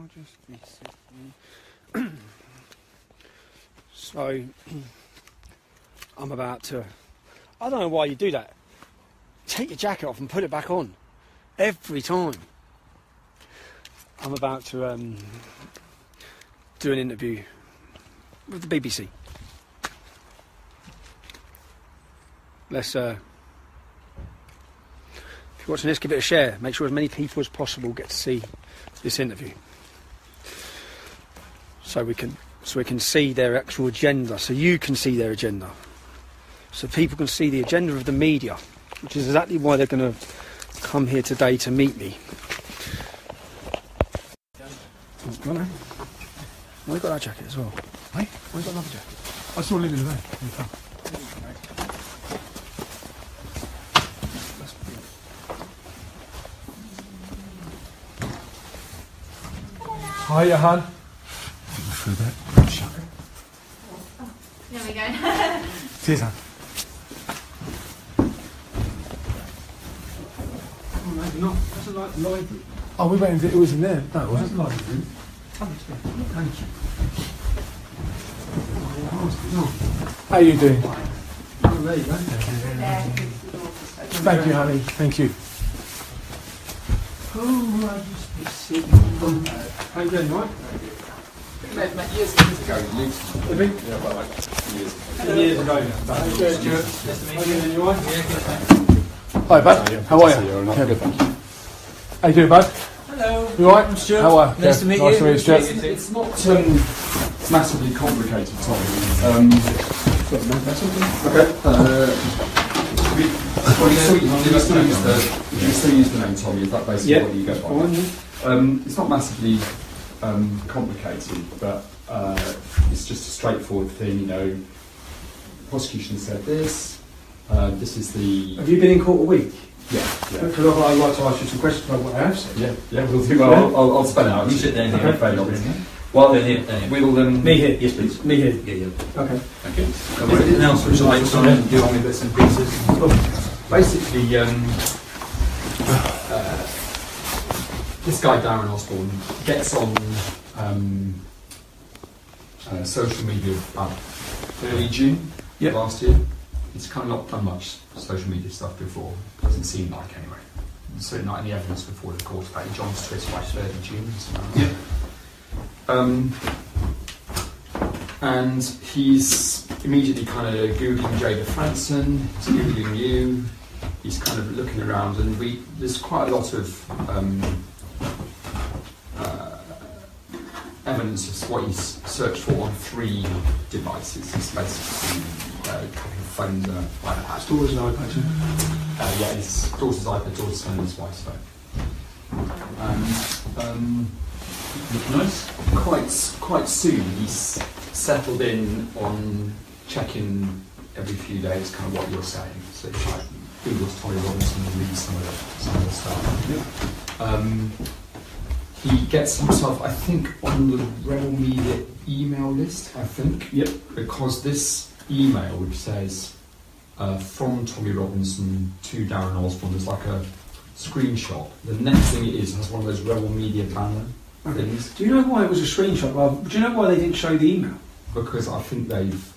I'll just be sitting. So, I'm about to... I don't know why you do that. Take your jacket off and put it back on. Every time. I'm about to do an interview with the BBC. Let's... if you're watching this, give it a share. Make sure as many people as possible get to see this interview. So we can see their actual agenda, so you can see their agenda, so people can see the agenda of the media, which is exactly why they're going to come here today to meet me. Oh, go on then. Why you got that jacket as well? Hey? Why you got another jacket? I saw Lily today. Hi, Johan. Through that. Shut it. There we go. Cheers, Han. Oh, maybe not. That's like the library. Oh, we went in. It was in there. No, it wasn't. That's the library. Thank you. How are you doing? Oh, there you go. Thank you, honey. Thank you. Oh, I'll just be sitting. How you doing, right? Met years ago in Luton. Have you? Yeah, well, like years Years ago. How you doing, Stuart? Nice to meet you. You all right? Yeah, good, thanks. Hi, bud. How are you? Yeah, good, thank you. How you doing, bud? Hello. You alright? I'm Stuart. How are you? Nice to meet you. Nice to meet you, Stuart. It's not massively complicated, Tommy. Okay. You still use the name Tommy, is that basically what you go by? It's not massively complicated, but it's just a straightforward thing, you know. The prosecution said this, this is the... Have you been in court a week? Yeah. Because I'd like to ask you some questions about what I have said. Yeah, we'll do. Well, I'll spell it out. You sit there. Okay. Well, we'll... Me here? Yes, please. Me here? Yeah. Okay. Thank you. Anything else which I'd like to do on me bits and pieces? Basically, this guy, Darren Osborne, gets on social media about early June last year. He's kind of not done much social media stuff before, doesn't seem like anyway. Certainly not any evidence before the court about John's Twitter by 3rd of June. And he's immediately kind of Googling Jada Franson, he's Googling you, he's kind of looking around, and there's quite a lot of evidence of what he's searched for on 3 devices. He's basically a couple of phones and an iPad. His daughter's an iPad, Yeah, his daughter's iPad, daughter's phone, and his wife's phone. And Nice. quite soon he's settled in on checking every few days kind of what you're saying. So it's like Google's Tommy Robinson and reads some of the stuff. He gets himself, I think, on the Rebel Media email list, I think. Yep. Because this email which says from Tommy Robinson to Darren Osborne, there's like a screenshot. The next thing it has one of those Rebel Media banner things. Do you know why it was a screenshot? Well, do you know why they didn't show the email? Because I think they've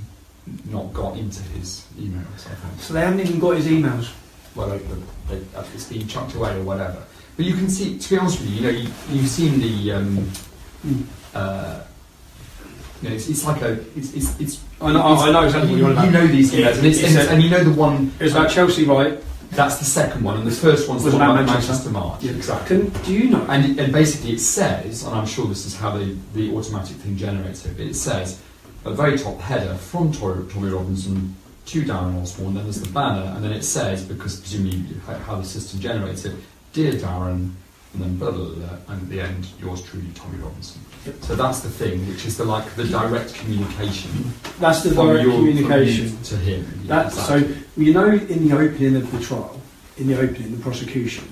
not got into his emails, I think. So they haven't even got his emails. Well, it's been chucked away or whatever. But you can see, to be honest with you, you know, you've seen the, you know, it's like a, it's. I know exactly what you're on about. You know these emails, and you know the one. It was about Chelsea, right? That's the second one, and the first one's Was the one about about Manchester. Manchester March. Yeah, exactly. Do you know? And basically it says, and I'm sure this is how the automatic thing generates it, but it says, at the very top header, from Tommy Robinson to Darren Osborne, then there's the banner, and then it says, because presumably how the system generates it, Dear Darren, and then blah, blah, blah, and at the end, yours truly, Tommy Robinson. Yep. So that's the thing, which is the direct communication. That's the from direct from communication. you to him. That, so, you know, in the opening of the trial, the prosecution,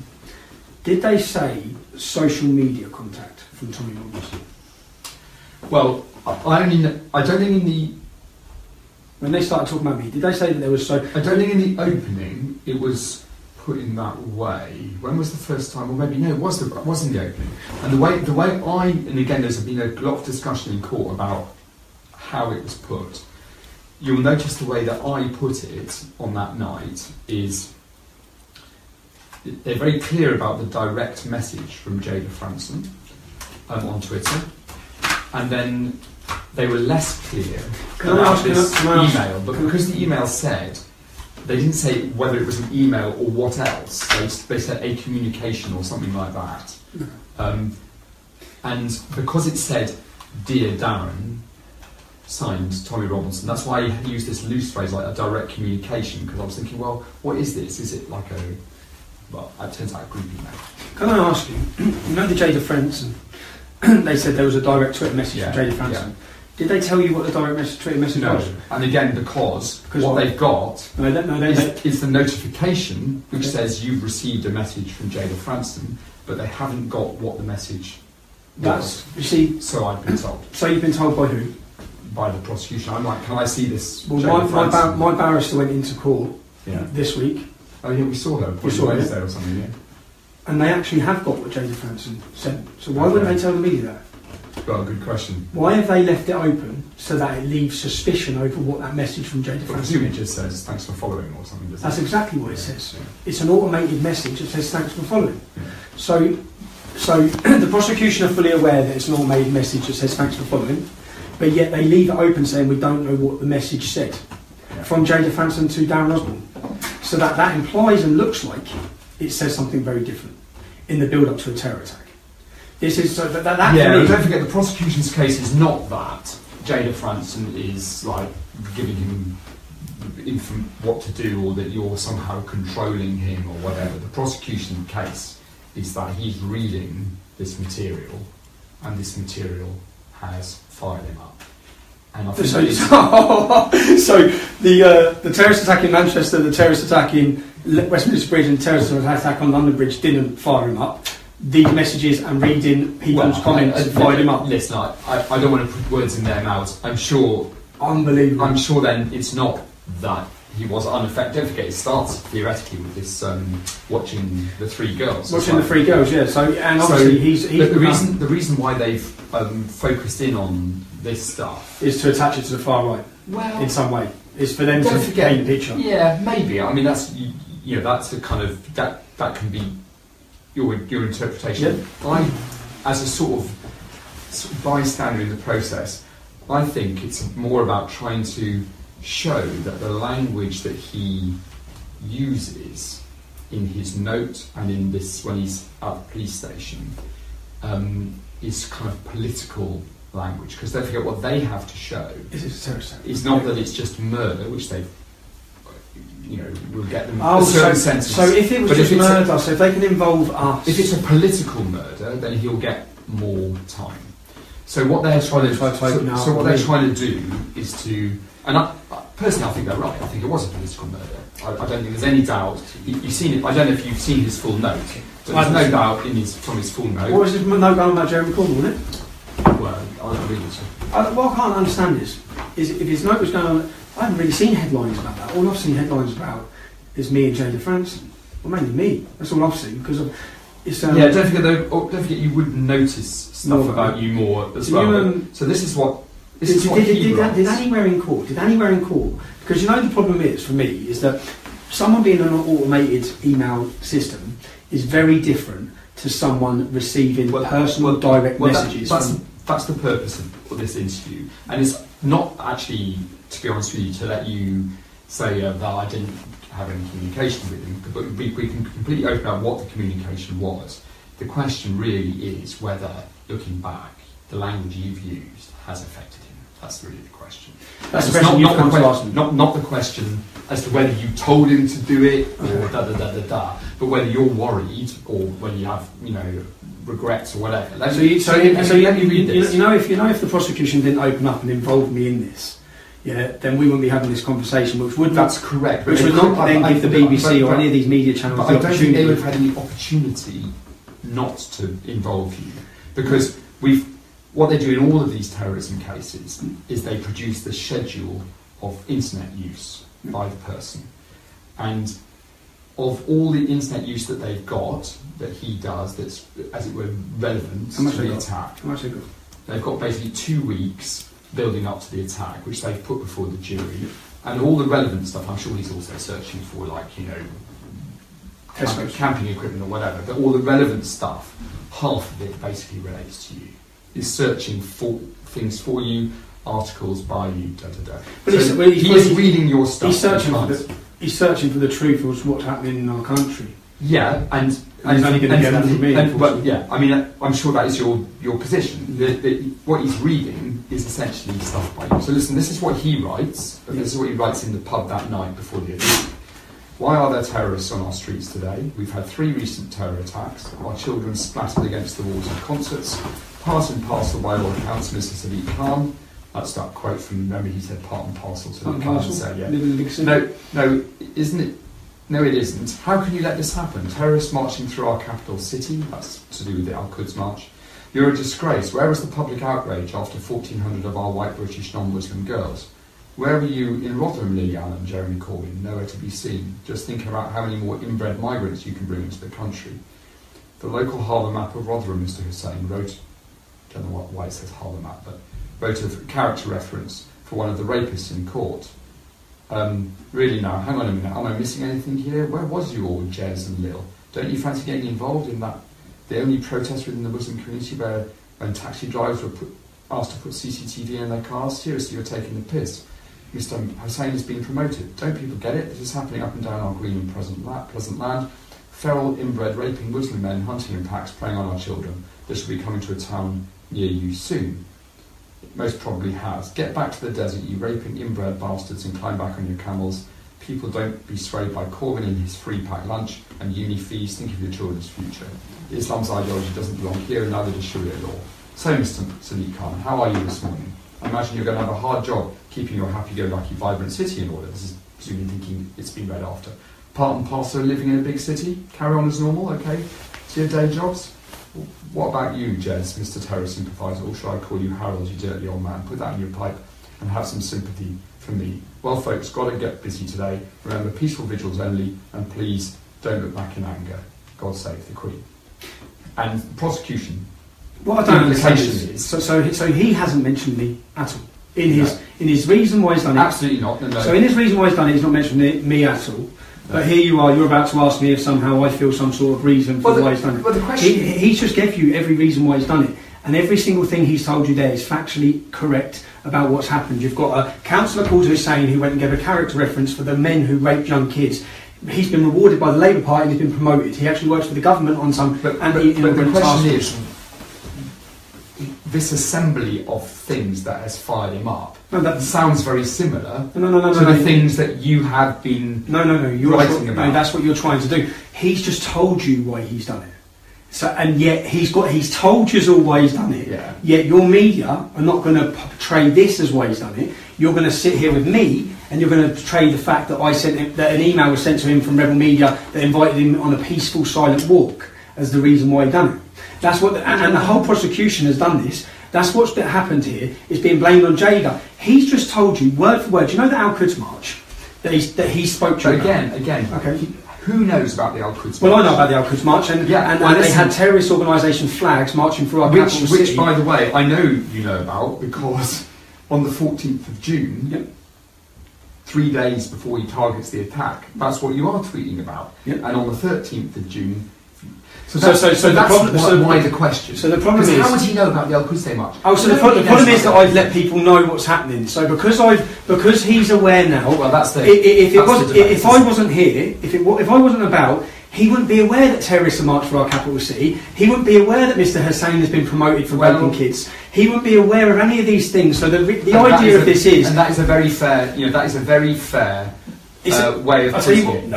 did they say social media contact from Tommy Robinson? Well, I don't think in the... When they started talking about me, did they say that there was so... I don't think in the opening it was put in that way. When was the first time? Or maybe no, it was in the opening. And the way and again, there's been a lot of discussion in court about how it was put. You'll notice the way that I put it on that night is they're very clear about the direct message from Jada Franson on Twitter, and then they were less clear about this email. But because the email said, they didn't say whether it was an email or what else. They said a communication or something like that. And because it said, "Dear Darren," signed Tommy Robinson, that's why I used this loose phrase like a direct communication, because I was thinking, well, what is this? Is it like it turns out a group email. Can I ask you, you know the Jada Franson, they said there was a direct Twitter message from Jada Franson. Yeah. Did they tell you what the direct Twitter message was? And again, because what they've got is the notification which says you've received a message from Jada Franson, but they haven't got what the message was. You see, so I've been told. So you've been told by who? By the prosecution. I'm like, can I see this? Well, my barrister went into court this week. Oh yeah, we saw her. We saw Wednesday or something. Yeah. And they actually have got what Jada Franson sent. So why wouldn't they tell the media that? Well, good question. Why have they left it open so that it leaves suspicion over what that message from Jada Franson? I presume it just says thanks for following or something. That's exactly what it says. Yeah. It's an automated message that says thanks for following. Yeah. So the prosecution are fully aware that it's an automated message that says thanks for following, but yet they leave it open saying we don't know what the message said from Jada Franson to Darren Osborne. So that implies and looks like it says something very different in the build-up to a terror attack. This is so that don't forget the prosecution's case is not that Jada Franson is like giving him what to do or that you're somehow controlling him or whatever. The prosecution case is that he's reading this material and this material has fired him up. And I think so the terrorist attack in Manchester, the terrorist attack in Westminster Bridge and the terrorist attack on London Bridge didn't fire him up. These messages and reading people's comments fired him up. Listen, I don't want to put words in their mouths. I'm sure. Unbelievable. I'm sure then it's not that he was unaffected. Don't forget, it starts theoretically with this watching the three girls. Watching the three girls, yeah. So and obviously he's the reason why they've focused in on this stuff is to attach it to the far right. Well, in some way, is for them to paint a picture. Yeah, maybe. I mean, that's that's a kind of that can be your interpretation. Yeah. I, as a sort of bystander in the process, I think it's more about trying to show that the language that he uses in his note and in this when he's at the police station is kind of political language, because don't forget what they have to show is not that it's just murder, which they will get them a certain sentence. So if it was just murder, so if they can involve us, if it's a political murder, then he'll get more time. So what they're trying to do is to, and I personally, I think they're right. I think it was a political murder. I don't think there's any doubt. You've seen it. I don't know if you've seen his full note, but there's no doubt from his full note. What was his note going about Jeremy Corbyn, wasn't it? Well, I'll read it. What I can't understand is if his note was going on. I haven't really seen headlines about that. All I've seen headlines about is me and Jada Franson. Well, mainly me. That's all I've seen because it's. Yeah, don't forget you would notice stuff about you more as well. So this is what. Did anywhere in court? Because the problem is for me is that someone being an automated email system is very different to someone receiving personal direct messages. That's the purpose of this interview, and it's not actually, to be honest with you, to let you say that I didn't have any communication with him, but we can completely open up what the communication was. The question really is whether, looking back, the language you've used has affected him. That's really the question. That's the question you've come to ask me. Not the question as to whether you told him to do it or but whether you're worried or whether you have, regrets or whatever. Let me read this. If the prosecution didn't open up and involve me in this, then we wouldn't be having this conversation, which would that's correct. Which would not then give the BBC or any of these media channels the opportunity. I don't think they would have had any opportunity not to involve you, because what they do in all of these terrorism cases is they produce the schedule of internet use by the person, and of all the internet use that they've got, that he does, that's, as it were, relevant How much to they the got? attack. How much they got? They've got basically 2 weeks building up to the attack, which they've put before the jury. And all the relevant stuff, I'm sure he's also searching for, like, you know, camping equipment or whatever, but all the relevant stuff, half of it basically relates to you. He's searching for things for you, articles by you, da da da. But So he's reading your stuff. He's searching for the truth of what's happening in our country. Yeah, and he's only going to get that from me. but yeah, I mean, I'm sure that is your position. What he's reading is essentially stuff by you. So listen, this is what he writes. This is what he writes in the pub that night before the attack. Why are there terrorists on our streets today? We've had 3 recent terror attacks. Our children splattered against the walls of concerts. Part and parcel by all accounts, Mr. Sadiq Khan. That's that quote from memory. He said part and parcel to the Khan. So, yeah. No, isn't it? No, it isn't. How can you let this happen? Terrorists marching through our capital city. That's to do with the Al-Quds March. You're a disgrace. Where was the public outrage after 1,400 of our white British non-Muslim girls? Where were you in Rotherham, Lily Allen, Jeremy Corbyn? Nowhere to be seen. Just think about how many more inbred migrants you can bring into the country. The local harbour map of Rotherham, Mr. Hussain wrote, I don't know why it says harbour map, but wrote a character reference for one of the rapists in court. Really now, hang on a minute, am I missing anything here? Where was you all, Jez and Lil? Don't you fancy getting involved in that? The only protest within the Muslim community where when taxi drivers were asked to put CCTV in their cars? Seriously, you're taking the piss. Mr. Hussain has been promoted. Don't people get it? This is happening up and down our green and pleasant land. Feral, inbred, raping Muslim men hunting in packs, preying on our children. This will be coming to a town near you soon. It most probably has. Get back to the desert, you raping inbred bastards, and climb back on your camels. People don't be swayed by Corbyn and his free pack lunch and uni fees. Think of your children's future. Islam's ideology doesn't belong here, and neither does Sharia law. So, Mr. Sadiq Khan, how are you this morning? I imagine you're going to have a hard job keeping your happy-go-lucky, vibrant city in order. This is presumably thinking it's been read after. Part and parcel of living in a big city. Carry on as normal, okay? To your day jobs. What about you, Jez, Mr. Terror Sympathiser? Or should I call you Harold, you dirty old man? Put that in your pipe and have some sympathy from me. Well, folks, got to get busy today. Remember, peaceful vigils only, and please don't look back in anger. God save the Queen. And prosecution. What I don't understand is, so he hasn't mentioned me at all in his reason why he's done it. Absolutely not. No. So in his reason why he's done it, he's not mentioned me at all. But here you are, you're about to ask me if somehow I feel some sort of reason for why he's done it. But the question he's just gave you every reason why he's done it. And every single thing he's told you there is factually correct about what's happened. You've got a councillor called Hussain who went and gave a character reference for the men who raped young kids. He's been rewarded by the Labour Party and he's been promoted. He actually works for the government on some anti-immigrant task force. This assembly of things that has fired him up that sounds very similar to the things that you have been writing about. No, that's what you're trying to do. He's just told you why he's done it. So, and yet he's told you all why he's done it. Yeah. Yet your media are not going to portray this as why he's done it. You're going to sit here with me and you're going to portray the fact that that an email was sent to him from Rebel Media that invited him on a peaceful, silent walk as the reason why he done it. That's what, and the whole prosecution has done this. That's what's happened here. It's being blamed on Jada. He's just told you word for word. You know the Al-Quds March that he spoke to you again. Okay. Who knows about the Al-Quds March? Well, I know about the Al-Quds March, and they had terrorist organisation flags marching through our capital city. Which, by the way, I know you know about because on the 14th of June, 3 days before he targets the attack, that's what you are tweeting about. Yep. And on the 13th of June. So why the question. So the problem is, how would he know about the Al-Quds Day March? Oh, so the problem is that I've let people know what's happening. So because he's aware now. Well, that's the. If I wasn't here, if I wasn't about, he wouldn't be aware that terrorists are marched for our capital city. He wouldn't be aware that Mr. Hussain has been promoted for raping kids. He wouldn't be aware of any of these things. So the idea of this is, and that is a very fair. That is a very fair. Way of putting it.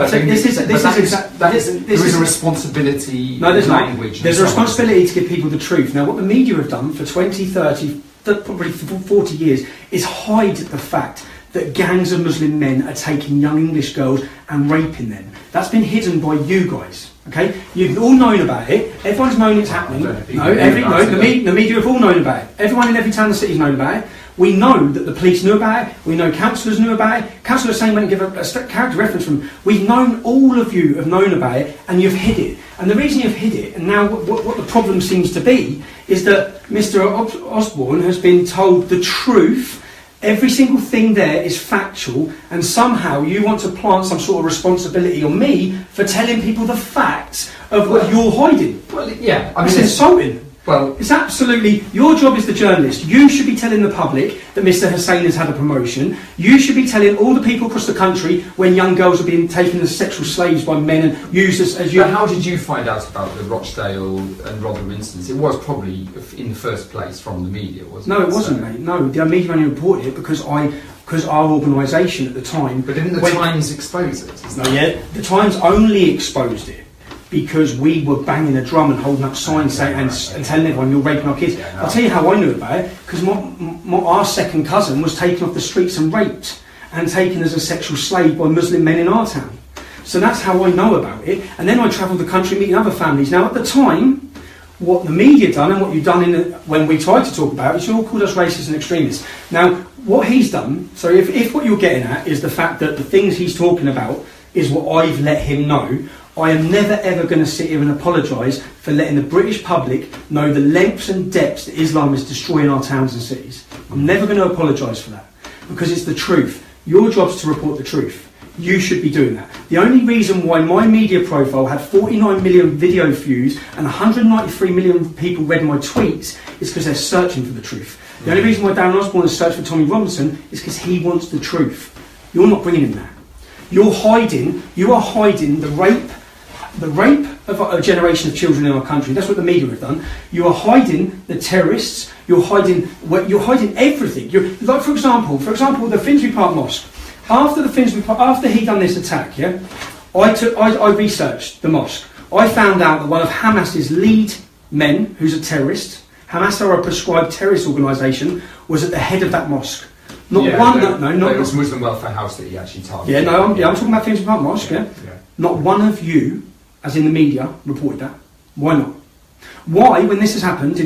There is a responsibility. No, there's language. Not. There's a responsibility to give people the truth. Now, what the media have done for 20, 30, probably 40 years is hide the fact that gangs of Muslim men are taking young English girls and raping them. That's been hidden by you guys. Okay, you've all known about it. Everyone's known it's happening. The media have all known about it. Everyone in every town and city's known about it. We know that the police knew about it. We know councillors knew about it. Councillor Hussain went and gave a character reference from. We've known, all of you have known about it, and you've hid it. And the reason you've hid it, and now what the problem seems to be, is that Mr. Osborne has been told the truth. Every single thing there is factual, and somehow you want to plant some sort of responsibility on me for telling people the facts of what you're hiding. Well, yeah, I mean, It's insulting. Well, It's absolutely, your job as the journalist. You should be telling the public that Mr. Hussain has had a promotion. You should be telling all the people across the country when young girls are being taken as sexual slaves by men and used as but how did you find out about the Rochdale and Rotherham incidents? It was probably in the first place from the media, wasn't it? No, it wasn't, mate. No, the media only reported it because our organisation at the time... But didn't the Times expose it? No, yeah, the Times only exposed it because we were banging a drum and holding up signs saying, and telling everyone you're raping our kids. Yeah, no. I'll tell you how I knew about it, because our second cousin was taken off the streets and raped and taken as a sexual slave by Muslim men in our town. So that's how I know about it. And then I travelled the country meeting other families. Now at the time, what the media done and what you've done when we tried to talk about it, is you all called us racist and extremists. Now, what he's done, so if what you're getting at is the fact that the things he's talking about is what I've let him know, I am never ever going to sit here and apologise for letting the British public know the lengths and depths that Islam is destroying our towns and cities. I'm never going to apologise for that, because it's the truth. Your job's to report the truth. You should be doing that. The only reason why my media profile had 49 million video views and 193 million people read my tweets is because they're searching for the truth. The only reason why Darren Osborne has searched for Tommy Robinson is because he wants the truth. You're not bringing him that. You are hiding the rape of a generation of children in our country. That's what the media have done. You are hiding the terrorists. You're hiding everything. Like for example, the Finsbury Park Mosque. After he done this attack, yeah, I researched the mosque. I found out that one of Hamas's lead men, who's a terrorist, Hamas are a prescribed terrorist organisation, was at the head of that mosque. It was Muslim Welfare House that he actually targeted. Yeah, I'm talking about Finsbury Park Mosque. Yeah. Not one of you, as in the media, reported that. Why not? Why, when this has happened,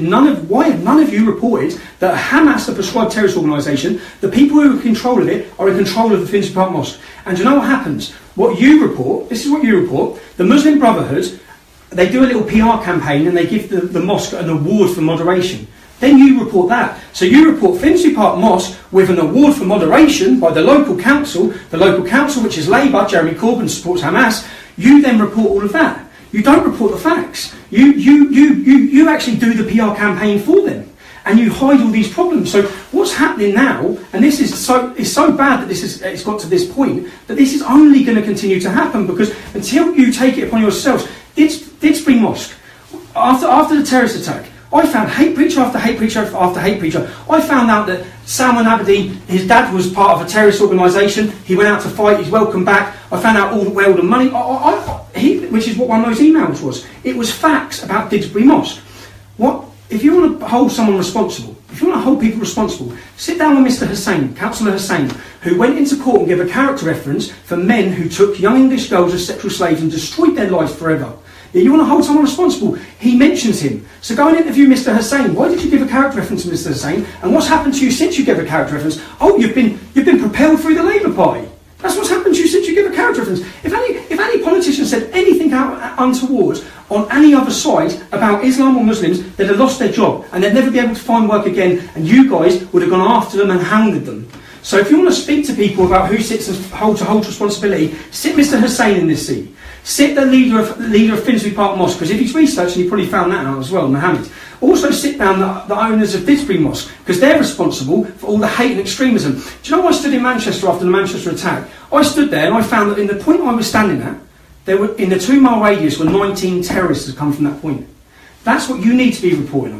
why have none of you reported that Hamas, a prescribed terrorist organisation, the people who are in control of it are in control of the Finsbury Park Mosque? And do you know what happens? What you report, this is what you report, the Muslim Brotherhood, they do a little PR campaign and they give the mosque an award for moderation. Then you report that. So you report Finsbury Park Mosque with an award for moderation by the local council, which is Labour, Jeremy Corbyn supports Hamas. You then report all of that. You don't report the facts. You actually do the PR campaign for them, and you hide all these problems. So what's happening now, and this is so bad that it's got to this point, that this is only going to continue to happen, because until you take it upon yourselves, Didsbury Mosque, after the terrorist attack, I found hate preacher after hate preacher after hate preacher. I found out that Salman Abedi, his dad was part of a terrorist organisation. He went out to fight. He's welcome back. I found out all the money, which is what one of those emails was. It was facts about Didsbury Mosque. If you want to hold someone responsible, if you want to hold people responsible, sit down with Mr. Hussain, Councillor Hussain, who went into court and gave a character reference for men who took young English girls as sexual slaves and destroyed their lives forever. You want to hold someone responsible. He mentions him. So go and interview Mr. Hussain. Why did you give a character reference to Mr. Hussain? And what's happened to you since you gave a character reference? Oh, you've been propelled through the Labour Party. That's what's happened to you since you gave a character reference. If any politician said anything untoward on any other side about Islam or Muslims, they'd have lost their job and they'd never be able to find work again, and you guys would have gone after them and hounded them. So if you want to speak to people about who sits and holds responsibility, sit Mr. Hussain in this seat. Sit the leader of Finsbury Park Mosque, because if he's researched, and he probably found that out as well, Mohammed. Also sit down the owners of Didsbury Mosque, because they're responsible for all the hate and extremism. Do you know, I stood in Manchester after the Manchester attack. I stood there and I found that in the point I was standing at, there were, in the 2-mile radius, were 19 terrorists had come from that point. That's what you need to be reporting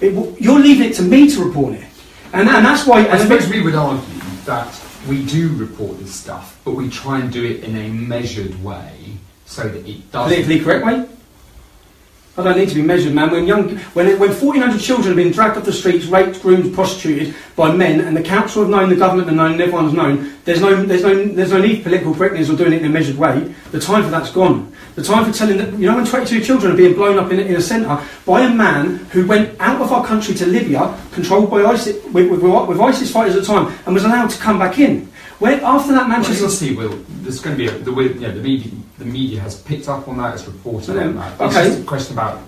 on. You're leaving it to me to report it. And that's why... I suppose we would argue that we do report this stuff, but we try and do it in a measured way, so that it doesn't... Politically correct way? I don't need to be measured, man. When 1,400 children have been dragged off the streets, raped, groomed, prostituted by men, and the council have known, the government have known, and everyone's known, there's no need for political correctness or doing it in a measured way. The time for that's gone. The time for telling that, when 22 children are being blown up in a centre by a man who went out of our country to Libya, controlled by ISIS, with ISIS fighters at the time, and was allowed to come back in. Where after that Manchester, you'll see, Will, there's going to be the media has picked up on that, it's reported on that. It's Okay. just a question about,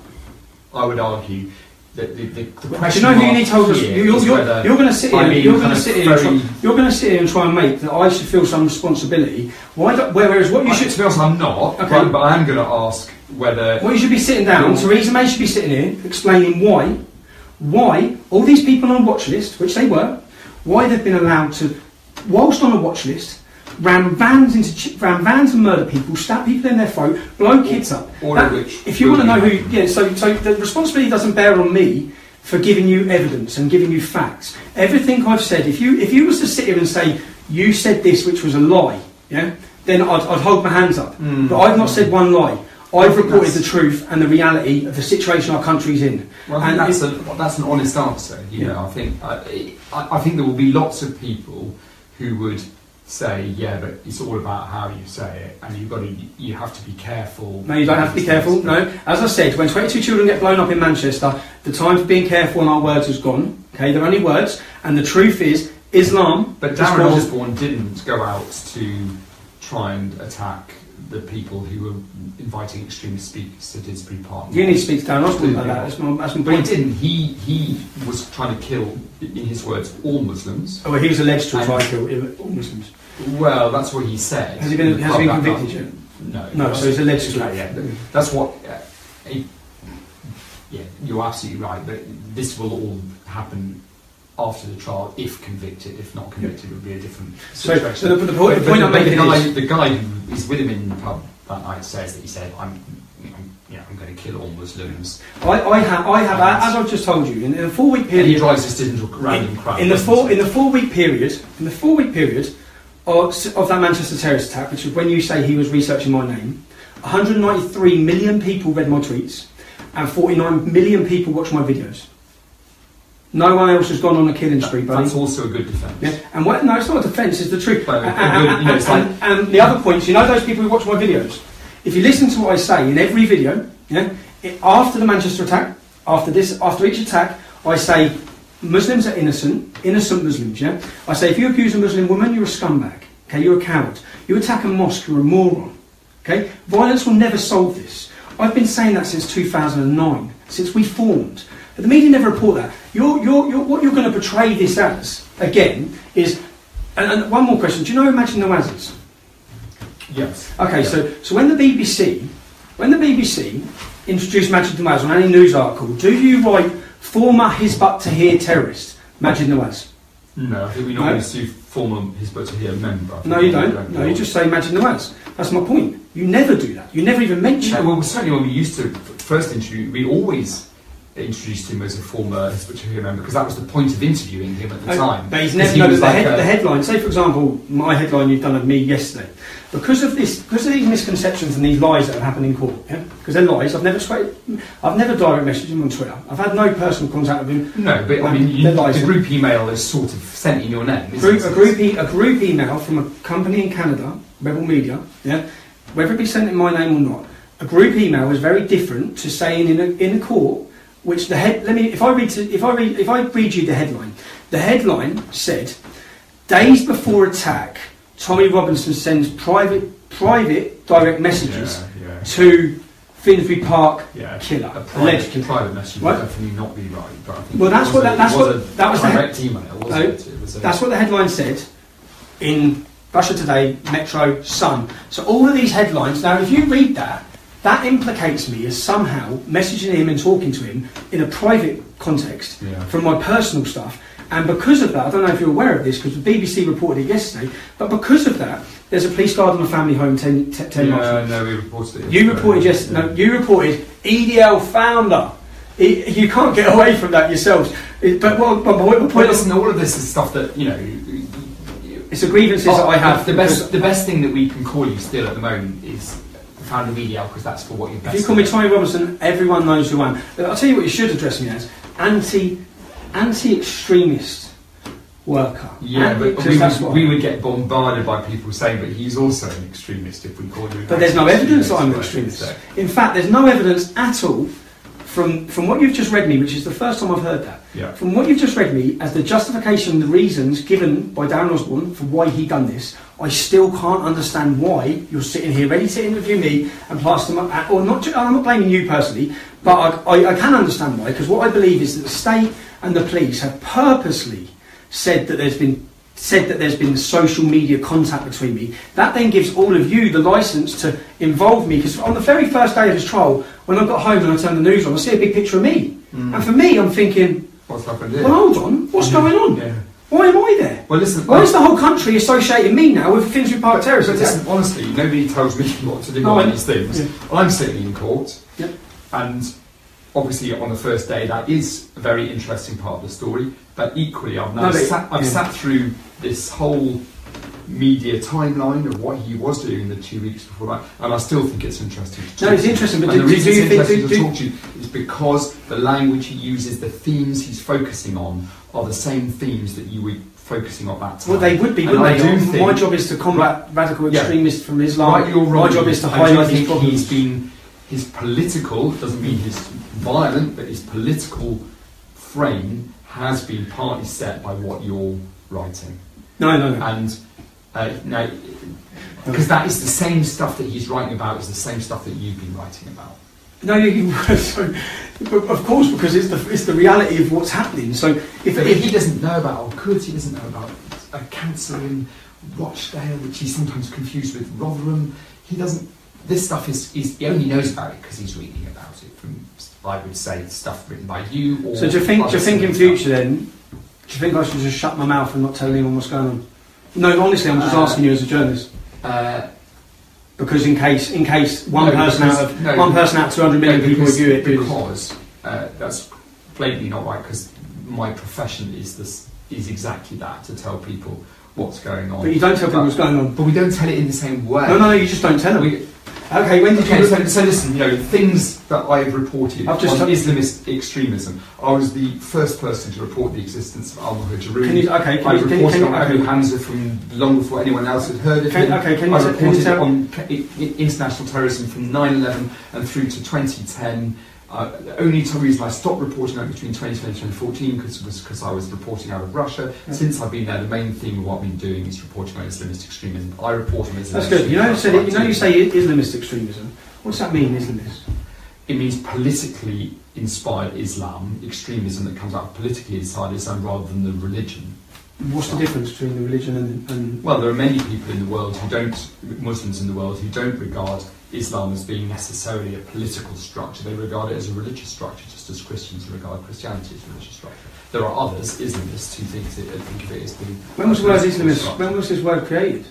I would argue, that the question. do you know who you need to hold us? You're going to sit here. You're going to sit here and try and make that I should feel some responsibility. Whereas what you should, to be honest, I'm not. Okay. But I am going to ask whether. Well, you should be sitting down. Theresa May should be sitting here explaining why all these people on a watch list, which they were, why they've been allowed to, whilst on a watch list, ran vans and murder people, stab people in their throat, blow kids up. If you want to know who, so the responsibility doesn't bear on me for giving you evidence and giving you facts. Everything I've said, if you was to sit here and say you said this, which was a lie, then I'd hold my hands up. But I've not said one lie. I've reported the truth and the reality of the situation our country's in. Well, I think that's an honest answer. I think there will be lots of people who would say, yeah, but it's all about how you say it, and you have to be careful. No, you don't have to be careful. No, as I said, when 22 children get blown up in Manchester, the time for being careful on our words has gone. Okay, they're only words, and the truth is, Islam. But Darren Osborne didn't go out to try and attack the people who were inviting extremist speakers to Didsbury Park. You need to speak to Darren Osborne about that. That's my But he didn't. He was trying to kill, in his words, all Muslims. Oh, well, he was alleged to try to kill all Muslims. Well, that's what he said. Has he been convicted yet? No. No, so he's alleged to. Yeah. That's what. You're absolutely right. But this will all happen after the trial, if convicted. If not convicted, it would be a different situation. So the point I'm making is the guy who is with him in the pub that night says that he said, "I'm going to kill all Muslims." I have, as I've just told you, in a 4-week period. And he drives just into a random crowd. In the 4-week period of that Manchester terrorist attack, which is when you say he was researching my name, 193 million people read my tweets, and 49 million people watched my videos. No one else has gone on a killing spree, buddy. That's also a good defence. Yeah, and no, it's not a defence. It's the truth. And the other points, those people who watch my videos. If you listen to what I say in every video, after the Manchester attack, after each attack, I say Muslims are innocent Muslims. Yeah, I say if you abuse a Muslim woman, you're a scumbag. Okay, you're a coward. You attack a mosque, you're a moron. Okay, violence will never solve this. I've been saying that since 2009, since we formed. But the media never report that. What you're going to portray this as, again, is... And one more question. Do you know who Imagine Nawaz is? Yes. Okay, so when the BBC introduced Imagine Nawaz on any news article, do you write former Hizb ut-Tahrir terrorist, Imagine Nawaz? No, I think we normally see former Hizb ut-Tahrir member. No, you don't. No, you just say Imagine Nawaz. That's my point. You never do that. You never even mention it. Well, certainly when we used to first interview, we always introduced him as a former Hizb ut-Tahrir member, because that was the point of interviewing him at the time. But he's never known the headline. Say, for example, my headline you've done of me yesterday. Because of these misconceptions and these lies that have happened in court, because they're lies. I've never direct messaged him on Twitter. I've had no personal contact with him. No, but I mean, the group email is sort of sent in your name. A group email from a company in Canada, Rebel Media, whether it be sent in my name or not. A group email is very different to saying in a court. Which if I read you the headline. The headline said, days before attack, Tommy Robinson sends private direct messages to Finsbury Park killer. Alleged killer. Private message would definitely not be right. But I think that was direct email, wasn't it? That's what the headline said in Russia Today, Metro, Sun. So all of these headlines. Now, if you read that implicates me as somehow messaging him and talking to him in a private context from my personal stuff. And because of that, I don't know if you're aware of this, because the BBC reported it yesterday, but because of that, there's a police guard on a family home 10 miles away. No, we reported it. You reported yesterday. No, you reported EDL founder. You can't get away from that yourselves. But what point? Listen, all of this is stuff that it's a grievances that I have. The best thing that we can call you still at the moment is founder of EDL because that's for what you're If best you call me at. Tommy Robinson, everyone knows who I am. But I'll tell you what you should address me as: anti-extremist worker. Yeah, but Because that's what we would get bombarded by people saying, but he's also an extremist if we call you. But there's no evidence that I'm an extremist. So, In fact, there's no evidence at all from what you've just read me, which is the first time I've heard that. yeah. From what you've just read me as the justification, the reasons given by Darren Osborne for why he done this, I still can't understand why you're sitting here ready to interview me and plaster my, or not. I'm not blaming you personally, but I can understand why, because what I believe is that the state and the police have purposely said that there's been social media contact between me. That then gives all of you the licence to involve me, because on the very first day of his trial, when I got home and I turned the news on, I see a big picture of me. And for me, I'm thinking, What's happened here? well, hold on, what's going on? Yeah. Why am I there? Well, listen. Why is the whole country associating me now with Finsbury Park Terrace? But listen, honestly, nobody tells me what to do Oh, on these things. yeah. I'm sitting in court, Yep. and obviously on the first day that is a very interesting part of the story. But equally, I've sat through this whole media timeline of what he was doing in the 2 weeks before that, and I still think it's interesting to talk No, it's to you. interesting, but And the do reason you it's think... interesting to talk to you is because the language he uses, the themes he's focusing on, are the same themes that you were focusing on that time. Well, they would be, And wouldn't I they? do think, My job is to combat radical Yeah. extremists from Islam. right, you're wrong. My job is to I do highlight these think problems. he's been, his political, doesn't mean his violent, but his political frame has been partly set by what you're writing. No. And no, because that is the same stuff that he's writing about is the same stuff that you've been writing about. No, so, of course, because it's the reality of what's happening. So if He doesn't know about Al-Quds, he doesn't know about cancer in Rochdale, which he's sometimes confused with Rotherham. He doesn't. This stuff is he only knows about it because he's reading about it from, I would say, stuff written by you. Or So do you think in similar future stuff. then? Do you think I should just shut my mouth and not tell anyone what's going on? No, honestly, I'm just asking you as a journalist. Because in case one person out of 200 million people review it, because that's blatantly not right. Because my profession is exactly that, to tell people what's going on. but you don't tell people what's going on. But we don't tell it in the same way. No, you just don't tell them. Okay, when did Okay, you? so listen, things that I've reported I've just on told- Islamist extremism. I was the first person to report the existence of Al-Muhajirun. Can you? Okay, I reported on Abu okay. Hamza from long before anyone else had heard of him. Can I you reported tell? on international terrorism from 9/11 and through to 2010. The only reason I stopped reporting out between 2010 and 2014 was because I was reporting out of Russia. Yeah. Since I've been there, the main theme of what I've been doing is reporting on Islamist extremism. I report on Islamist That's good. You say Islamist extremism. What does that mean, Islamist? It means politically inspired Islam, extremism that comes out of politically inspired Islam rather than the religion. What's the difference between the religion and Well, there are many people in the world Muslims in the world, who don't regard Islam as being necessarily a political structure. They regard it as a religious structure, just as Christians regard Christianity as a religious structure. There are others, Islamists, who think of it as being... when was the word a political Islamist? structure. When was this word created?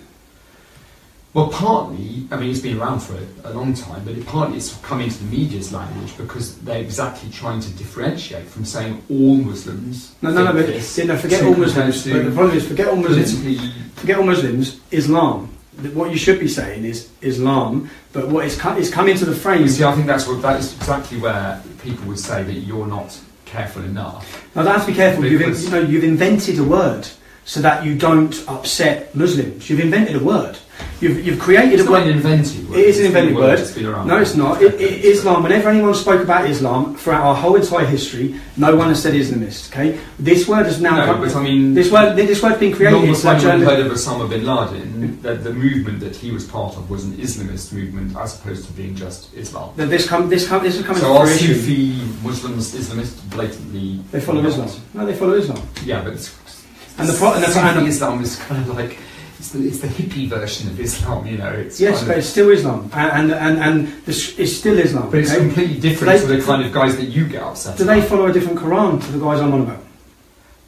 Well, partly, I mean, it's been around for a long time, but partly it's come into the media's language because they're exactly trying to differentiate from saying all Muslims. No, think but this, forget to all compare Muslims. to But the problem is, forget all Muslims. politically. Forget all Muslims. Islam. What you should be saying is Islam. But what it's come into the frame. You see, I think that is exactly where people would say that you're not careful enough. Now, I have to be careful. Because- You've invented a word so that you don't upset Muslims. You've invented a word. You've created It's a not word. an invented word. It is an It's been invented a word. It's been around. No, it's not. Islam. Whenever anyone spoke about Islam throughout our whole entire history, no one has said Islamist. Okay, this word has now. No, but I mean, This word's been created. long It's before like anyone journal- heard of Osama bin Laden, the movement that he was part of was an Islamist movement as opposed to being just Islam. This has come So into are fruition. Sufi Muslims Islamist blatantly? They follow not? Islam. No, they follow Islam. Yeah, but Sufi Islam is kind of like it's the hippie version of Islam, It's Yes, kind but of, it's still Islam, and it's still Islam. but it's okay? completely different to the kind of guys that you get upset. Do they about. follow a different Quran to the guys I'm on about?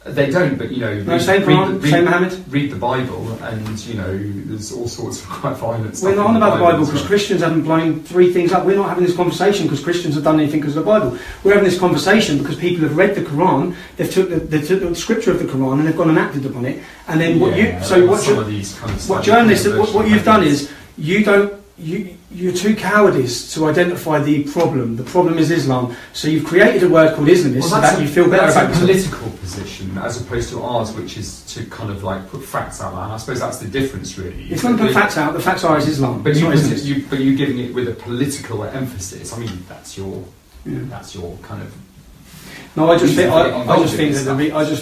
They don't, but No, same Quran, same Muhammad. read the Bible, and there's all sorts of quite violent stuff. We're not in on about the Bible as because well. Christians haven't blown 3 things up. We're not having this conversation because Christians have done anything because of the Bible. We're having this conversation because people have read the Quran, they took the scripture of the Quran and they've gone and acted upon it. And then Some of these kind of what journalists, what you've done is you you're too cowardice to identify the problem. The problem is Islam. So you've created a word called Islamist so that you feel better about yourself. That's a yourself. political position as opposed to ours, which is to kind of like put facts out there. And I suppose that's the difference, really. If you want to put facts out, the facts are Islam. But it's not Islamist. but you're giving it with a political emphasis. I mean, that's your kind of. No, I just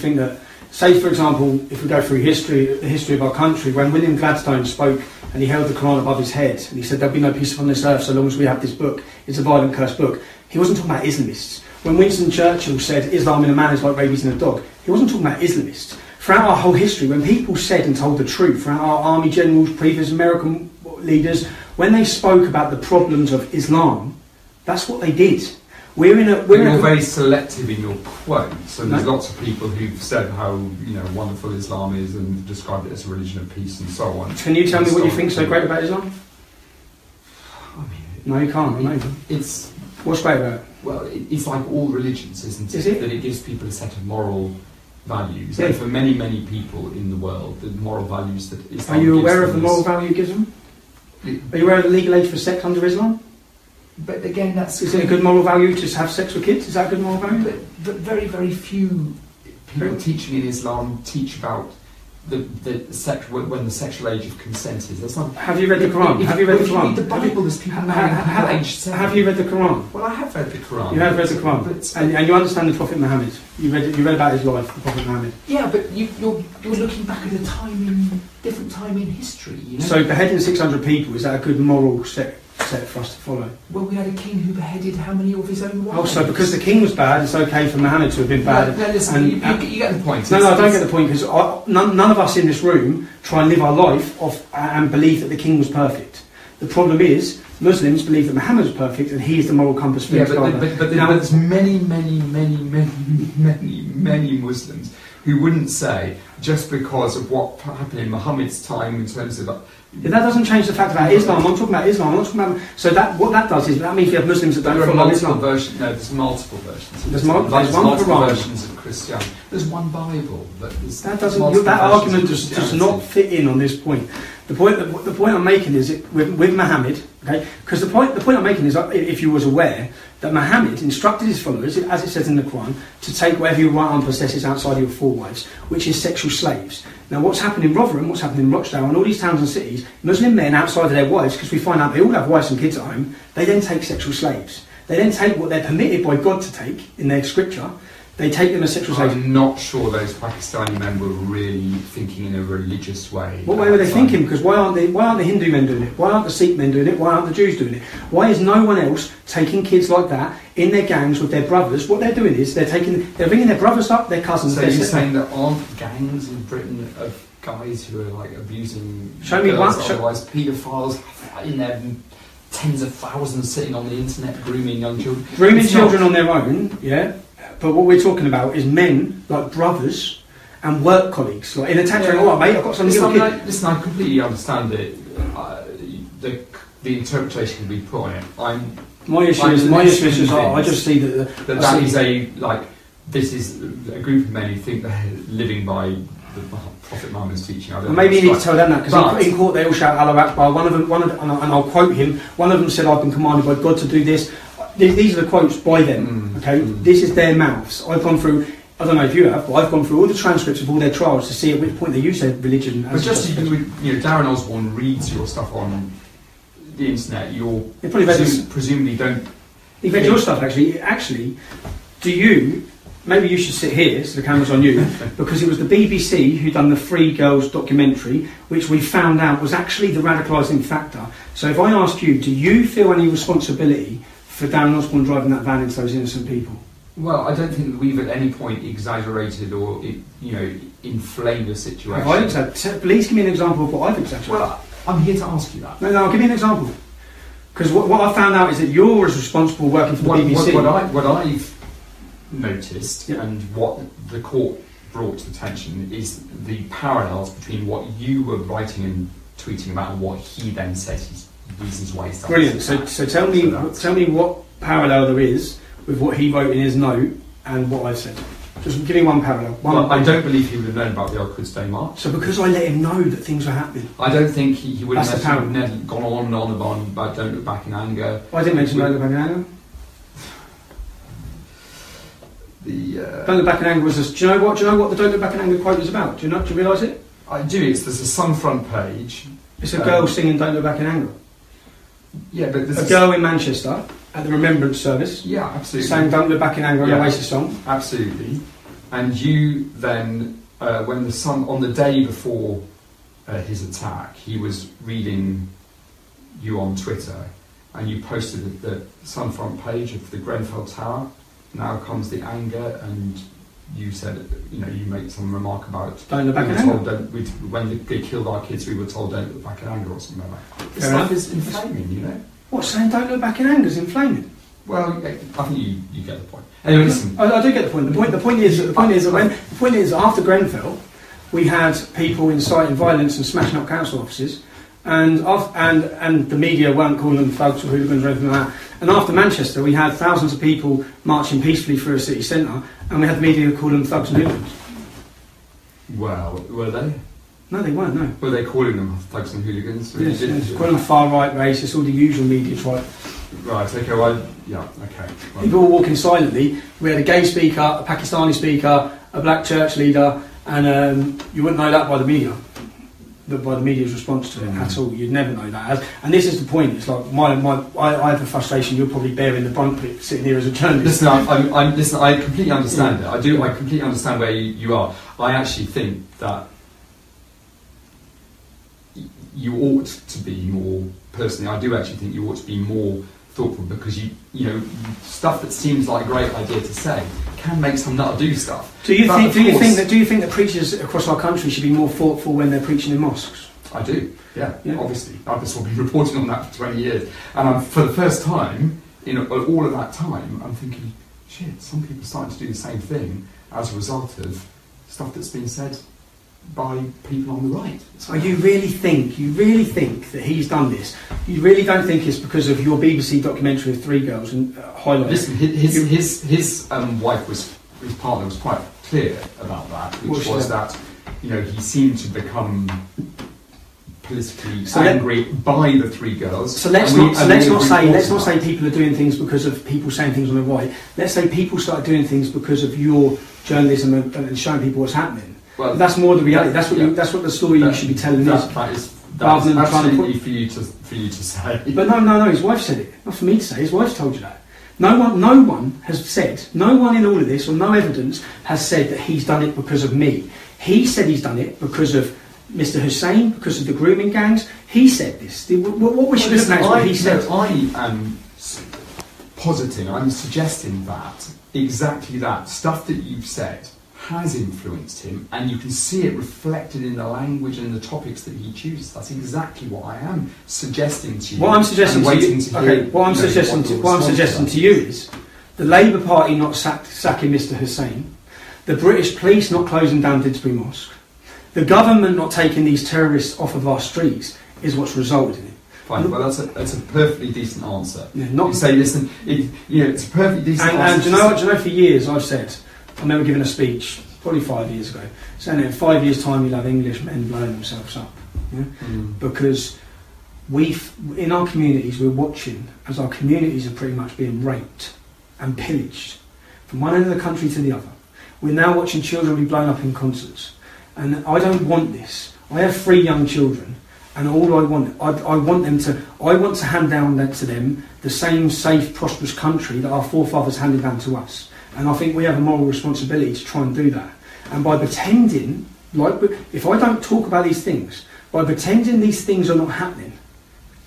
think that. Say, for example, if we go through the history of our country, when William Gladstone spoke and he held the Quran above his head and he said there'll be no peace upon this earth so long as we have this book, it's a violent, cursed book. He wasn't talking about Islamists. When Winston Churchill said Islam in a man is like rabies in a dog, he wasn't talking about Islamists. Throughout our whole history, when people said and told the truth, throughout our army generals, previous American leaders, when they spoke about the problems of Islam, that's what they did. You're very selective in your quotes, and there's lots of people who've said how wonderful Islam is and described it as a religion of peace and so on. Can you tell me what you think is so great about Islam? I mean, no, you can't. I know. What's great about it? Well, it's like all religions, isn't it? Is it? That it gives people a set of moral values, Yeah. and for many, many people in the world, the moral values that Islam Are you gives aware of them the moral value it gives them? Are you aware of the legal age for sex under Islam? But again, is it a good moral value to have sex with kids? Is that a good moral value? But very, very few people teaching in Islam teach about when the sexual age of consent is. That's not. Have you read the Quran? Have you read the Quran? Read the Bible, there's people marrying aged 7. Have you read the Quran? Well, I have read the Quran. You have read the Quran, and you understand the Prophet Muhammad. You read about his life, the Prophet Muhammad. Yeah, but you're looking back at a different time in history. You know? So beheading 600 people, is that a good moral set for us to follow? Well, we had a king who beheaded how many of his own wives? Also, because the king was bad, it's okay for Muhammad to have been bad. No, listen, you get the point. No, I don't get the point, because none of us in this room try and live our life off and believe that the king was perfect. The problem is, Muslims believe that Muhammad was perfect and he is the moral compass for his guide. But there's many Muslims who wouldn't say, just because of what happened in Muhammad's time in terms of... That doesn't change the fact about Islam. I'm talking about Islam. I'm not talking about... So what that does is, that means you have Muslims that don't follow Islam. There's multiple versions. There's multiple versions of Christianity. There's one Bible. That argument does not fit in on this point. The point I'm making is with Muhammad, okay? Because the point I'm making is, if you was aware, that Muhammad instructed his followers, as it says in the Quran, to take whatever your right arm possesses outside of your 4 wives, which is sexual slaves. Now, what's happened in Rotherham, what's happened in Rochdale, and all these towns and cities, Muslim men outside of their wives, because we find out they all have wives and kids at home, they then take sexual slaves. They then take what they're permitted by God to take in their scripture. They take them as sexual slaves. I'm not sure those Pakistani men were really thinking in a religious way. What way were they thinking? Because why aren't the Hindu men doing it? Why aren't the Sikh men doing it? Why aren't the Jews doing it? Why is no one else taking kids like that in their gangs with their brothers? What they're doing is they're bringing their brothers up, their cousins. So you're saying there aren't gangs in Britain of guys who are like abusing girls, otherwise paedophiles in their tens of thousands sitting on the internet grooming young children? Grooming children on their own, yeah. But what we're talking about is men, like brothers, and work colleagues. Like in a taxi, all right, mate, I've got something to do. Listen, I completely understand it. The interpretation can be put on it. My issue is I just see that is this is a group of men who think they're living by the Prophet Muhammad's teaching. Well, maybe you need to tell them that, because in court they all shout Allah Akbar. One of them, and I'll quote him. One of them said, "I've been commanded by God to do this." These are the quotes by them. Okay, this is their mouths. I've gone through. I don't know if you have, but I've gone through all the transcripts of all their trials to see at which point they use their religion. But just as Darren Osborne reads your stuff on the internet, presumably don't. He read your stuff actually. Actually, do you? Maybe you should sit here, so the camera's on you, because it was the BBC who done the Free Girls documentary, which we found out was actually the radicalising factor. So if I ask you, do you feel any responsibility for Darren Osborne driving that van into those innocent people? Well, I don't think that we've at any point exaggerated or inflamed the situation. Please give me an example of what I've exaggerated. Well, I'm here to ask you that. No, give me an example. Because what I found out is that you're as responsible working for the BBC. What I've noticed, and what the court brought to attention, is the parallels between what you were writing and tweeting about and what he then said his reasons why he started. Brilliant. So tell me what parallel there is with what he wrote in his note and what I've said. Just give me one parallel. Well, I don't believe he would have known about the Al Quds Day March. So because I let him know that things were happening. I don't think he would have That's the necessarily gone on and on about Don't Look Back in Anger. I didn't mention Don't Look Back in Anger. Don't Look Back in Anger was this. Do you know what the Don't Look Back in Anger quote is about? Do you realise it? I do. There's a Sun front page. It's a girl singing Don't Look Back in Anger. Yeah, but a girl in Manchester at the Remembrance Service. Yeah, absolutely. Sang Don't Look Back in Anger, an Oasis song. Absolutely. And you then, when the Sun, on the day before his attack, he was reading you on Twitter, and you posted the Sun front page of the Grenfell Tower. Now comes the anger, and you said, you make some remark about Don't Look Back in Anger. When they killed our kids, we were told Don't Look Back in Anger or something like that. This stuff is inflaming, What, saying Don't Look Back in Anger is inflaming? Well, I think you get the point. Anyway, listen. I do get the point. The point is that after Grenfell, we had people inciting violence and smashing up council offices, and the media weren't calling them thugs or hooligans or anything like that. And after Manchester, we had thousands of people marching peacefully through a city centre, and we had the media calling them thugs and hooligans. Well, were they? No, they weren't. No. Were they calling them thugs and hooligans? Yes. Calling them far right, racist, all the usual media tripe. Right, okay, well, yeah, okay. Well, people were walking silently. We had a gay speaker, a Pakistani speaker, a black church leader, and you wouldn't know that by the media, by the media's response to it at all. You'd never know that. And this is the point. It's like I have a frustration. You're probably bearing the brunt of it sitting here as a journalist. Listen, I completely understand it. I do. I completely understand where you are. I actually think that you ought to be more. Personally, I do actually think you ought to be more thoughtful, because you stuff that seems like a great idea to say can make some nut do stuff. Do you think that preachers across our country should be more thoughtful when they're preaching in mosques? I do. Yeah. Obviously, I've just been reporting on that for 20 years, and for the first time in all of that time, I'm thinking, shit, some people are starting to do the same thing as a result of stuff that's been said by people on the right. So you really think that he's done this? You really don't think it's because of your BBC documentary of 3 girls and highlights? Listen, his wife his partner was quite clear about that, which was that he seemed to become politically angry by the 3 girls. So let's not say people are doing things because of people saying things on the right. Let's say people started doing things because of your journalism and showing people what's happening. Well, that's more the reality. That's what the story you should be telling is. That's absolutely for you to say. But no. His wife said it. Not for me to say. His wife told you that. No one has said. No one in all of this, or no evidence has said that he's done it because of me. He said he's done it because of Mr. Hussein, because of the grooming gangs. He said this. What we should listen at is what he said. I am positing. I'm suggesting that exactly that stuff that you've said has influenced him, and you can see it reflected in the language and the topics that he chooses. That's exactly what I am suggesting to you. What I'm suggesting to you is the Labour Party not sacking Mr. Hussein, the British police not closing down Didsbury Mosque, the government not taking these terrorists off of our streets is what's resulted in it. Fine. Well, that's a perfectly decent answer. Yeah, you say, listen, it's a perfectly decent answer. And do you know, for years I've said, I remember giving a speech, probably 5 years ago, saying that in 5 years' time you'll have English men blowing themselves up. Yeah? Because in our communities, we're watching as our communities are pretty much being raped and pillaged from one end of the country to the other. We're now watching children be blown up in concerts. And I don't want this. I have 3 young children, and all I want to hand down to them the same safe, prosperous country that our forefathers handed down to us. And I think we have a moral responsibility to try and do that. And by pretending, if I don't talk about these things, by pretending these things are not happening,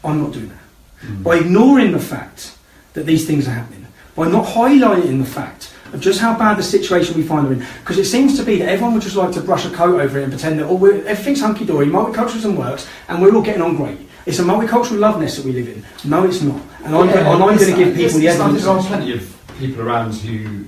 I'm not doing that. By ignoring the fact that these things are happening, by not highlighting the fact of just how bad the situation we find them in. Because it seems to be that everyone would just like to brush a coat over it and pretend that everything's hunky-dory, multiculturalism works, and we're all getting on great. It's a multicultural love nest that we live in. No, it's not. And I'm going to give people the evidence. There's plenty of people around who,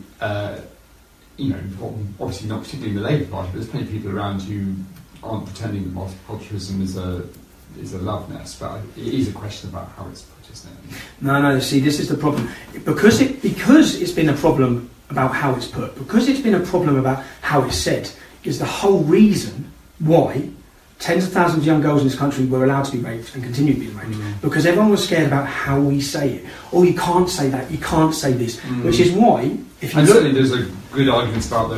obviously not particularly in the Labour Party, but there's plenty of people around who aren't pretending that multiculturalism is a love nest, but it is a question about how it's put, isn't it? No, see, this is the problem. Because it's been a problem about how it's put, because it's been a problem about how it's said, is the whole reason why tens of thousands of young girls in this country were allowed to be raped and continue to be raped, because everyone was scared about how we say it. Oh, you can't say that, you can't say this, which is why, if you And look... certainly there's a good argument about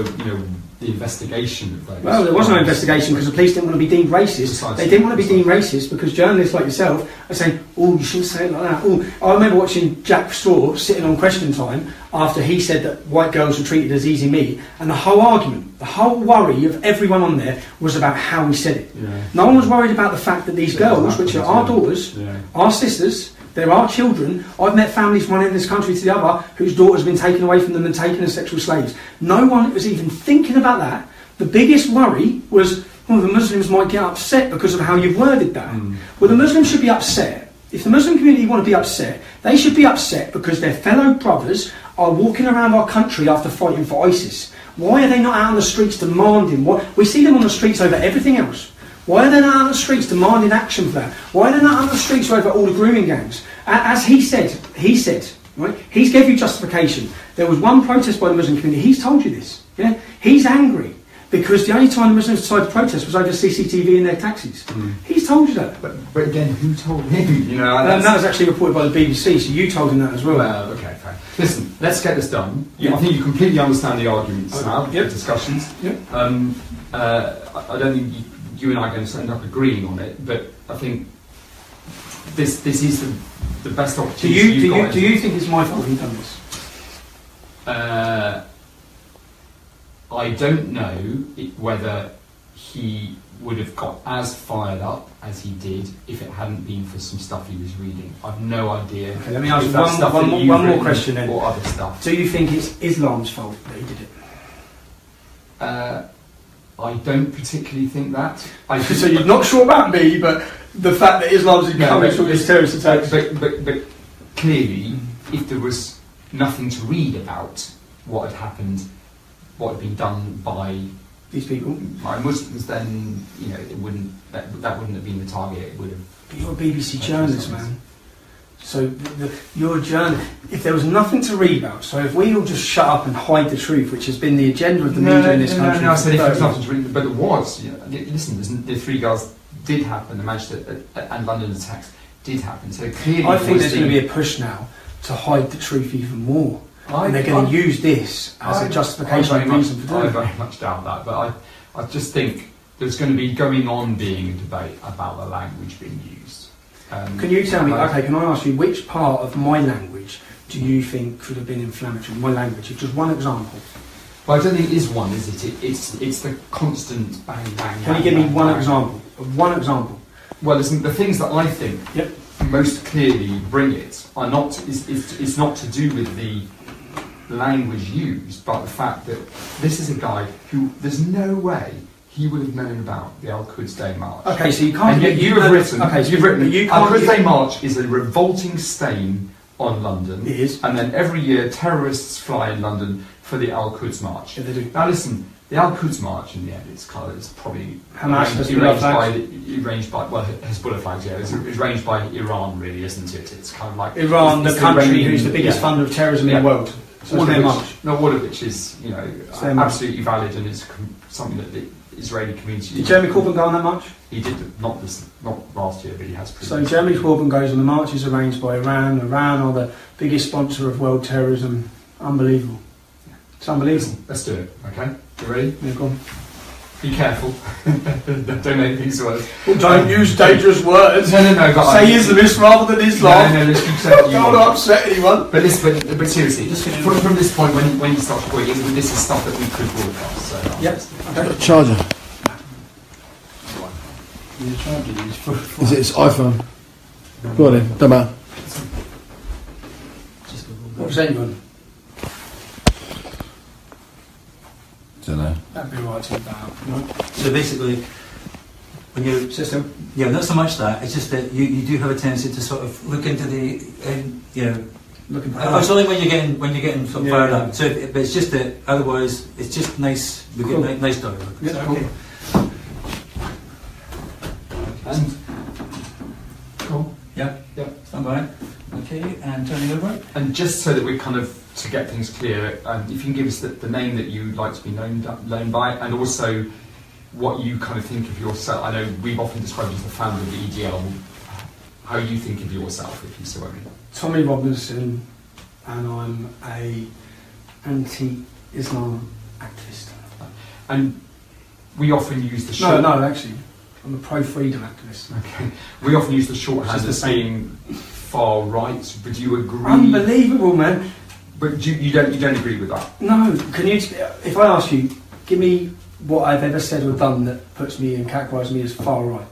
the investigation of those. Well, there was no investigation because the police didn't want to be deemed racist. Precisely. They didn't want to be deemed racist because journalists like yourself are saying, oh, you shouldn't say it like that. Oh, I remember watching Jack Straw sitting on Question Time after he said that white girls were treated as easy meat, and the whole argument, the whole worry of everyone on there was about how he said it. Yeah. No one was worried about the fact that these girls, which are our daughters, our sisters, they're our children. I've met families from one end of this country to the other whose daughters have been taken away from them and taken as sexual slaves. No one was even thinking about that. The biggest worry was, well, the Muslims might get upset because of how you've worded that. Well, the Muslims should be upset. If the Muslim community want to be upset, they should be upset because their fellow brothers are walking around our country after fighting for ISIS. Why are they not out on the streets demanding what? We see them on the streets over everything else. Why are they not out on the streets demanding action for that? Why are they not out on the streets over all the grooming gangs? As he said, right? He's gave you justification. There was one protest by the Muslim community. He's told you this. Yeah, he's angry because the only time the Muslims decided to protest was over CCTV in their taxis. He's told you that. But again, who told him? That was actually reported by the BBC. So you told him that as well. Well, okay, fine. Listen, let's get this done. I think you completely understand the arguments now, the discussions. Yep. I don't think you and I are going to end up agreeing on it, but I think this is the best opportunity. Do you think it's my fault he done this? I don't know whether he would have got as fired up as he did if it hadn't been for some stuff he was reading. I've no idea. Okay, let me ask you one more question then. Or other stuff. Do you think it's Islam's fault that he did it? I don't particularly think that. So you're not sure about me, but the fact that Islam's encouraged all these terrorist attacks. But clearly, if there was nothing to read about what had happened, what had been done by these people, by Muslims, then it wouldn't that wouldn't have been the target. It would have. But you're a BBC journalist, man. So you're a journalist. If there was nothing to read about, so if we all just shut up and hide the truth, which has been the agenda of the media in this country. No, I said if there was nothing to read, but it was. Listen, the three girls did happen. The Manchester and London attacks did happen. So clearly, I think there's going to be a push now to hide the truth even more. And they're going to use this as a justification and reason for doing it. I very much doubt that, but I just think there's going to be being a debate about the language being used. Can you tell me, okay, can I ask you, which part of my language do you think could have been inflammatory? My language, just one example. Well, I don't think it is one, is it? It's the constant bang, bang, Can you give me one example? One example. Well, listen, the things that I think most clearly bring it are not, it's not to do with the language used, but the fact that this is a guy who there's no way he would have known about the Al-Quds Day March. Okay, so you can't. And yet you've written. Al-Quds Day March is a revolting stain on London. It is. And then every year terrorists fly in London for the Al-Quds March. Yeah, they do. Now listen, the Al-Quds March in the end, it's probably arranged by Hezbollah flags. Yeah, it's arranged by Iran, really, isn't it? It's kind of like Iran, the country who's the biggest funder of terrorism in the world. So all of which is, absolutely valid, and is something that the Israeli community. Did Jeremy Corbyn go on that march? He did not last year, but he has. So Jeremy Corbyn goes on the marches arranged by Iran. Iran are the biggest sponsor of world terrorism. Unbelievable. It's unbelievable. Let's do it. Okay, you ready? Yeah, go on. Be careful. Don't make these words. Well, don't use dangerous words. No. But say Islamist rather than Islam. No. Let's keep saying don't want to upset anyone. But seriously, from this point, when you start recording, this is stuff that we could broadcast. So yes. Okay. Charger. Is it his iPhone? Go on then, don't matter. What percent you on? Don't know. That'd be right to about. So basically, when you system, not so much that. It's just that you do have a tendency to sort of look into the, looking. It's only when you're getting sort of fired up. So, but it's just that otherwise, it's just nice. We get nice dialogue. Yeah, cool. okay. And cool. Yeah. Stand by. Okay, and turning over. And just so that we're kind of, to get things clear, if you can give us the name that you'd like to be known by, and also what you kind of think of yourself. I know we've often described you as the founder of the EDL. How you think of yourself, if you see what I mean. Tommy Robinson, and I'm a anti-Islam activist. And we often use the short... No, actually, I'm a pro-freedom activist. Okay. We often use the shorthand as being far right, but do you agree? Unbelievable, man. But you don't agree with that? No, can you... If I ask you, give me what I've ever said or done that puts me and categorises me as far right.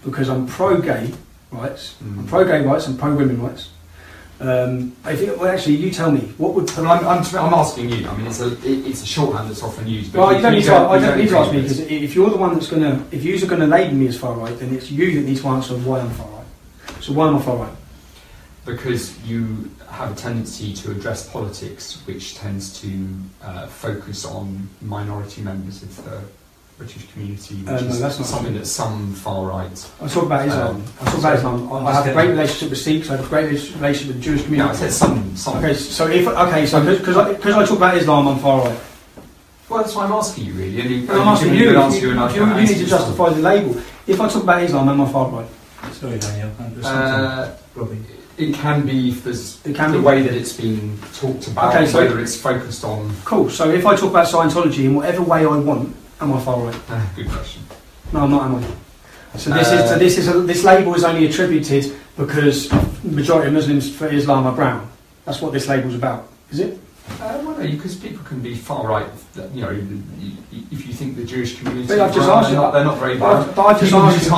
Because I'm pro-gay rights, I'm pro-gay rights, I'm pro-women rights. Actually, you tell me what would. I'm asking you. I mean, it's a shorthand that's often used. But well, you don't need to ask me, because if you're the one that's if you're going to label me as far right, then it's you that needs to answer why I'm far right. So why am I far right? Because you have a tendency to address politics, which tends to focus on minority members of the British community, which is something that some far right. I talk about Islam. I have a great relationship with Sikhs. I have a great relationship with the Jewish community. No, I said some. Okay, so because I talk about Islam, I'm far right. Well, that's why I'm asking you, really. And I'm asking you. You need to to justify the label. If I talk about Islam, am I far right? Sorry, Daniel. Robbie. It can be if there's the way that it's been talked about, whether it's focused on. Cool. So if I talk about Scientology in whatever way I want, am I far right? Good question. No, I'm not. Am I? So this label is only attributed because the majority of Muslims for Islam are brown. That's what this label's about, is it? Well, no, because people can be far right. You know, if you think the Jewish community, but I've just asked you, they're not very bad. But I've just asked you,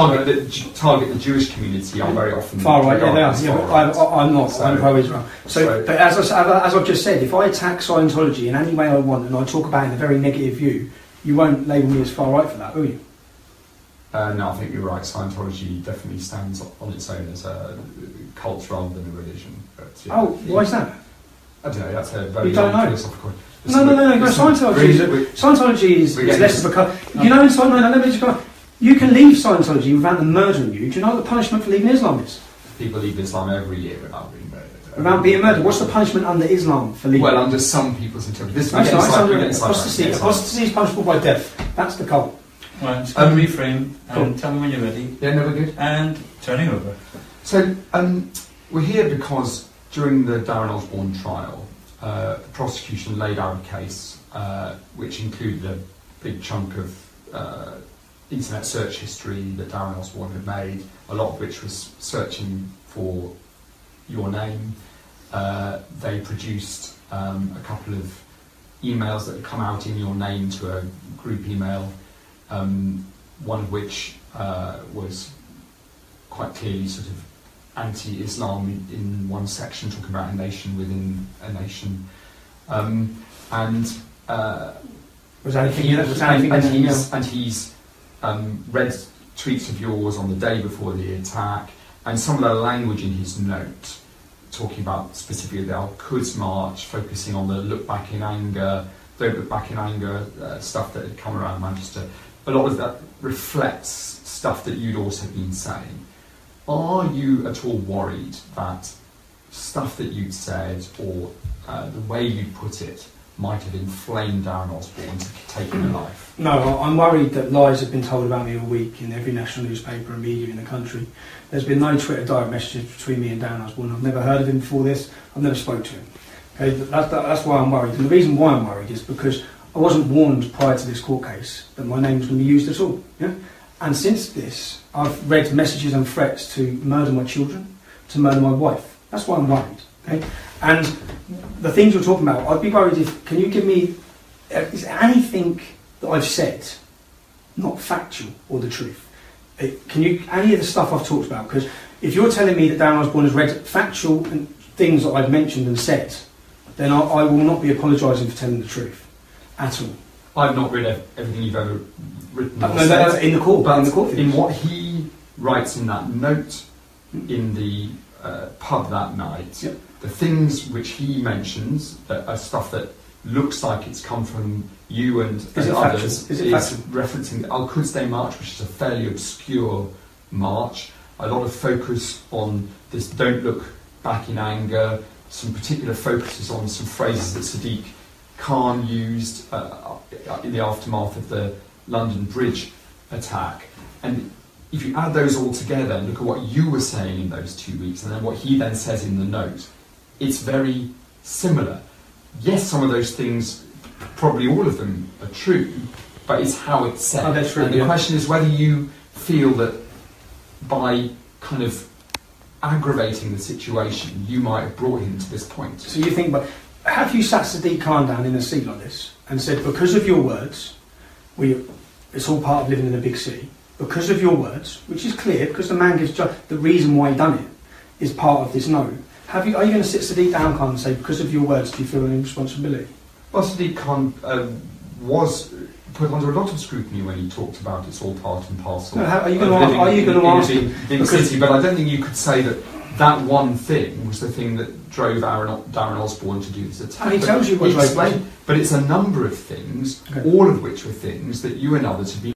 target the Jewish community are very often far right. Yeah, they are. Yeah, but I'm not. So, I'm pro-Israel. But as I've just said, if I attack Scientology in any way I want and I talk about it in a very negative view, you won't label me as far right for that, will you? No, I think you're right. Scientology definitely stands on its own as a cult rather than a religion. But, yeah, why is that? I don't know. That's a very philosophical. No. Scientology is less of a cult. You know, let me just go. You can leave Scientology without them murdering you. Do you know what the punishment for leaving Islam is? People leave Islam every year without being murdered. Without being murdered. What's the punishment under Islam for leaving? Well, under some people's interpretation. Apostasy is punishable by death. That's the cult. Right, just going to reframe and tell me when you're ready. Yeah, no, we're good. And turning over. So, we're here because during the Darren Osborne trial, the prosecution laid out a case which included a big chunk of internet search history that Darren Osborne had made, a lot of which was searching for your name. They produced a couple of emails that had come out in your name to a group email, one of which was quite clearly sort of anti-Islam in one section, talking about a nation within a nation. He's read tweets of yours on the day before the attack, and some of the language in his note, talking about specifically the Al-Quds March, focusing on the look back in anger, don't look back in anger, stuff that had come around Manchester. A lot of that reflects stuff that you'd also been saying. Are you at all worried that stuff that you'd said or the way you put it might have inflamed Darren Osborne to take him life? No, I'm worried that lies have been told about me all week in every national newspaper and media in the country. There's been no Twitter direct messages between me and Darren Osborne. I've never heard of him before this. I've never spoke to him. Okay, that's why I'm worried. And the reason why I'm worried is because I wasn't warned prior to this court case that my name was going to be used at all. Yeah? And since this, I've read messages and threats to murder my children, to murder my wife. That's why I'm worried. Okay? And the things you're talking about, I'd be worried if, can you give me, is anything that I've said not factual or the truth? Can you, any of the stuff I've talked about, because if you're telling me that Darren Osborne has read factual and things that I've mentioned and said, then I will not be apologising for telling the truth at all. I've not read everything you've ever written. No, that's in the court. But in the court, in what he writes in that note in the pub that night, yep. The things which he mentions that are stuff that looks like it's come from you and others is referencing the Al-Quds Day March, which is a fairly obscure march. A lot of focus on this "don't look back in anger, some particular focuses on some phrases that Sadiq Khan used in the aftermath of the London Bridge attack. And if you add those all together and look at what you were saying in those 2 weeks and then what he then says in the note, it's very similar. Yes, some of those things, probably all of them, are true, but it's how it's said. Oh, that's true, and the question is whether you feel that by kind of aggravating the situation, you might have brought him to this point. So you think, but have you sat Sadiq Khan down in a seat like this and said, because of your words, it's all part of living in a big city, because of your words, which is clear, because the man gives the reason why he done it is part of this note. Are you going to sit Sadiq down, Khan, and say, because of your words, do you feel any responsibility? Well, Sadiq Khan was put under a lot of scrutiny when he talked about it's all part and parcel. No, are you going to ask him? Big city, but I don't think you could say that that one thing was the thing that drove Darren Osborne to do this attack. And he tells you what explained, but it's a number of things, all of which were things that you and others have been